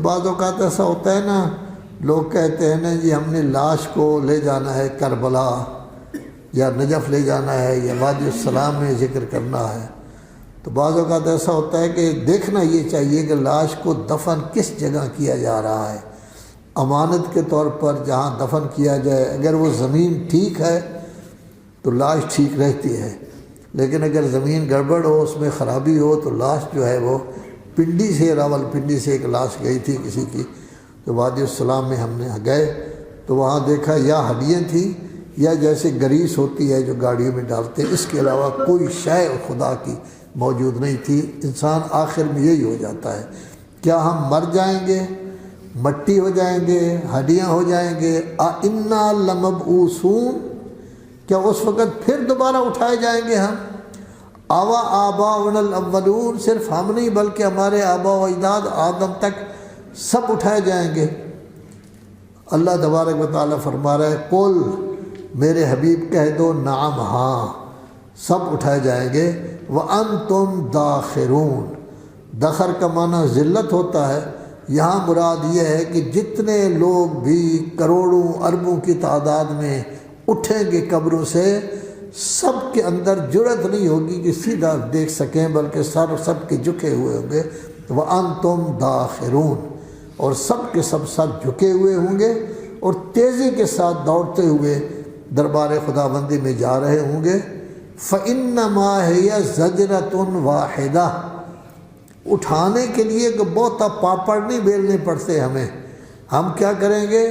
بعض اوقات ایسا ہوتا ہے نا، لوگ کہتے ہیں نا جی ہم نے لاش کو لے جانا ہے کربلا یا نجف لے جانا ہے یا وادی السلام میں ذکر کرنا ہے، تو بعض اوقات ایسا ہوتا ہے کہ دیکھنا یہ چاہیے کہ لاش کو دفن کس جگہ کیا جا رہا ہے۔ امانت کے طور پر جہاں دفن کیا جائے، اگر وہ زمین ٹھیک ہے تو لاش ٹھیک رہتی ہے، لیکن اگر زمین گڑبڑ ہو، اس میں خرابی ہو، تو لاش جو ہے وہ پنڈی سے، راول پنڈی سے ایک لاش گئی تھی کسی کی، تو وادی السلام میں ہم نے گئے تو وہاں دیکھا یا ہڈیاں تھیں یا جیسے گریس ہوتی ہے جو گاڑیوں میں ڈالتے، اس کے علاوہ کوئی شے خدا کی موجود نہیں تھی۔ انسان آخر میں یہی ہو جاتا ہے، کیا ہم مر جائیں گے، مٹی ہو جائیں گے، ہڈیاں ہو جائیں گے، اِنَّا لَمَبْعُوثُونَ، کیا اس وقت پھر دوبارہ اٹھائے جائیں گے ہم؟ آوا آباؤنا الاولون، صرف ہم نہیں بلکہ ہمارے آبا و اجداد آدم تک سب اٹھائے جائیں گے۔ اللہ تبارک و تعالیٰ فرما رہا ہے قل، میرے حبیب کہہ دو نعم، ہاں سب اٹھائے جائیں گے۔ وَأَنْتُمْ دَاخِرُونَ، دخر کا معنی ذلت ہوتا ہے، یہاں مراد یہ ہے کہ جتنے لوگ بھی کروڑوں اربوں کی تعداد میں اٹھیں گے قبروں سے، سب کے اندر جرأت نہیں ہوگی کہ سیدھا دیکھ سکیں، بلکہ سب کے جھکے ہوئے ہوں گے۔ وَأَنْتُمْ دَاخِرُونَ، اور سب کے سب سر جھکے ہوئے ہوں گے اور تیزی کے ساتھ دوڑتے ہوئے دربار خداوندی میں جا رہے ہوں گے۔ فَإِنَّمَا هِيَ زَجْرَةٌ وَاحِدَةٌ، اٹھانے کے لیے کہ بہت پاپڑ نہیں بیلنے پڑتے ہمیں، ہم کیا کریں گے؟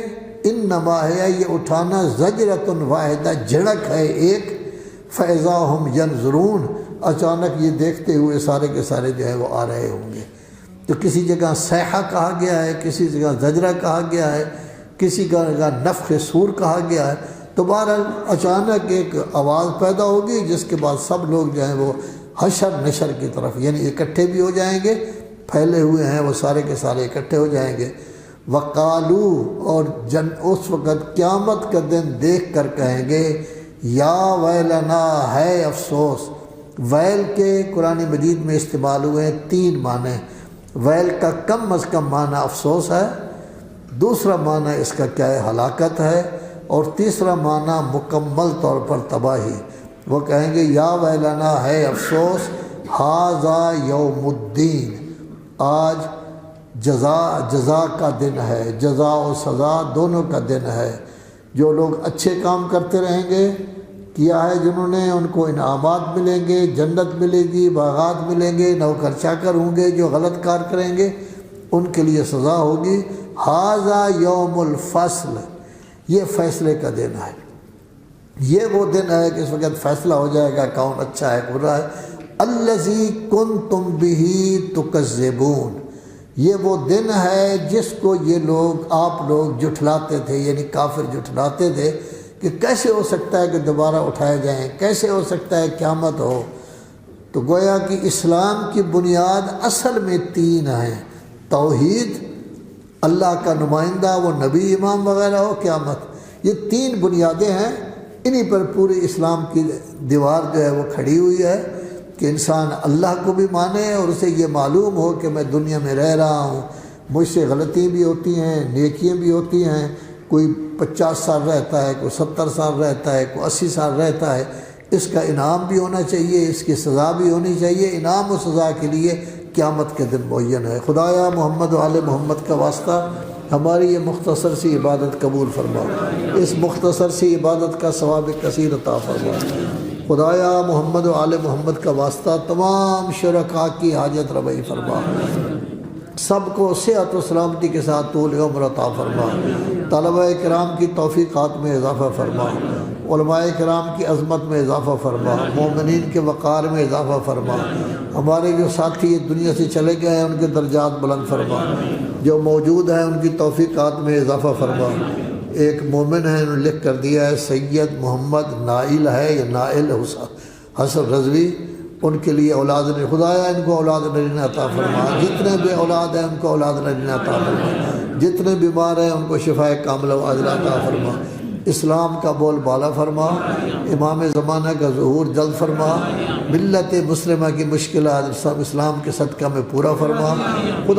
انما ہے، یہ اٹھانا زجرۃ واحدہ، جھڑک ہے ایک، فاذا ہم ینظرون، اچانک یہ دیکھتے ہوئے سارے کے سارے جو ہے وہ آ رہے ہوں گے۔ تو کسی جگہ صیحہ کہا گیا ہے، کسی جگہ زجرہ کہا گیا ہے، کسی جگہ نفخ صور کہا گیا ہے، تو بہرحال اچانک ایک آواز پیدا ہوگی جس کے بعد سب لوگ جو ہیں وہ حشر نشر کی طرف، یعنی اکٹھے بھی ہو جائیں گے، پھیلے ہوئے ہیں وہ سارے کے سارے اکٹھے ہو جائیں گے۔ وقالو، اور اس وقت قیامت کا دن دیکھ کر کہیں گے یا ویلنا، ہے افسوس۔ ویل کے قرآن مجید میں استعمال ہوئے ہیں 3 معنی، ویل کا کم از کم معنی افسوس ہے، دوسرا معنی اس کا کیا ہے؟ ہلاکت ہے، اور تیسرا معنی مکمل طور پر تباہی۔ وہ کہیں گے یا ویلنا، ہے افسوس، ھذا یوم الدین، آج جزا کا دن ہے، جزا و سزا دونوں کا دن ہے۔ جو لوگ اچھے کام کرتے رہیں گے، کیا ہے جنہوں نے، ان کو انعامات ملیں گے، جنت ملے گی، باغات ملیں گے، نوکر چاکر ہوں گے۔ جو غلط کار کریں گے ان کے لیے سزا ہوگی۔ ھذا یوم الفصل، یہ فیصلے کا دن ہے، یہ وہ دن ہے کہ اس وقت فیصلہ ہو جائے گا کون اچھا ہے برا ہے۔ الذی کنتم بہ تکذبون، یہ وہ دن ہے جس کو یہ لوگ، آپ لوگ جھٹلاتے تھے، یعنی کافر جھٹلاتے تھے کہ کیسے ہو سکتا ہے کہ دوبارہ اٹھائے جائیں، کیسے ہو سکتا ہے قیامت ہو۔ تو گویا کہ اسلام کی بنیاد اصل میں 3 ہیں، توحید، اللہ کا نمائندہ وہ نبی امام وغیرہ ہو، قیامت، یہ 3 بنیادیں ہیں، انہی پر پورے اسلام کی دیوار جو ہے وہ کھڑی ہوئی ہے کہ انسان اللہ کو بھی مانے اور اسے یہ معلوم ہو کہ میں دنیا میں رہ رہا ہوں، مجھ سے غلطیاں بھی ہوتی ہیں، نیکیاں بھی ہوتی ہیں، کوئی 50 سال رہتا ہے، کوئی 70 سال رہتا ہے، کوئی 80 سال رہتا ہے، اس کا انعام بھی ہونا چاہیے، اس کی سزا بھی ہونی چاہیے۔ انعام و سزا کے لیے قیامت کے دن معین ہے۔ خدایا محمد و آل محمد کا واسطہ ہماری یہ مختصر سی عبادت قبول فرما، اس مختصر سی عبادت کا ثواب کثیر عطا فرما۔ خدایا محمد و آل محمد کا واسطہ تمام شرکاء کی حاجت روائی فرما، سب کو صحت و سلامتی کے ساتھ طول عمر عطا فرما، طلبہ کرام کی توفیقات میں اضافہ فرما، علماء کرام کی عظمت میں اضافہ فرما، مومنین کے وقار میں اضافہ فرما، ہمارے جو ساتھی دنیا سے چلے گئے ہیں ان کے درجات بلند فرما، جو موجود ہیں ان کی توفیقات میں اضافہ فرما۔ ایک مومن ہے، انہوں نے لکھ کر دیا ہے سید محمد نائل ہے یا نائل حسن رضوی، ان کے لیے اولاد نے، خدایا ان کو اولاد نرینہ عطا فرما، جتنے بے اولاد ہیں ان کو اولاد نرینہ عطا فرما، جتنے بیمار ہیں ان کو شفائے کاملہ و عاجلہ عطا فرما، اسلام کا بول بالا فرما، امام زمانہ کا ظہور جلد فرما، ملت مسلمہ کی مشکلات اسلام کے صدقہ میں پورا فرما۔ خدا